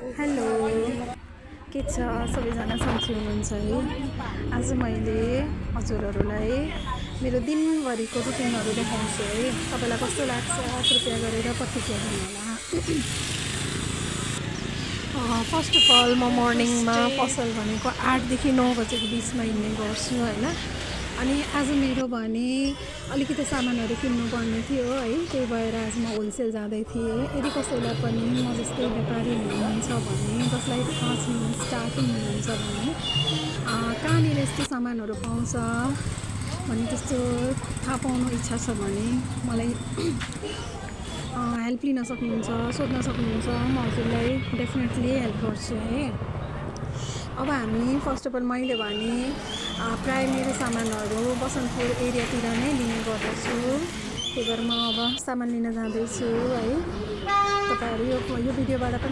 Hello, के छ सबैजना सन्चै हुनुहुन्छ है। आज मैले हजुरहरूलाई मेरो दिनभरिको रुटिनहरू देखाउँछु है। तपाईँलाई कस्तो लाग्छ कृपया गरेर प्रतिक्रिया दिनुहोला। फर्स्ट अफ अल म मर्निङमा पसल भनेको 8 देखि 9 बजेको बिचमा हिँड्ने गर्छु होइन। अनि आज मेरो भने अलिकति सामानहरू किन्नुपर्ने थियो है, त्यही भएर आज म होलसेल जाँदै थिएँ। यदि कसैलाई पनि म जस्तै व्यापारी हुनुहुन्छ भने, जसलाई थाहा छैन स्टार्टिङ हुनुहुन्छ भने कहाँनिर यस्तो सामानहरू पाउँछ भने त्यस्तो थाहा पाउनु इच्छा छ भने मलाई हेल्प लिन सक्नुहुन्छ, सोध्न सक्नुहुन्छ। म हजुरलाई डेफिनेटली हेल्प गर्छु है। अब हामी फर्स्ट अफ अल मैले भने प्राय मेरो सामानहरू बसन्तपुर एरियातिर नै लिने गर्दछु। त्यही भएर म अब सामान लिन जाँदैछु है। तपाईँहरू यो भिडियोबाट पनि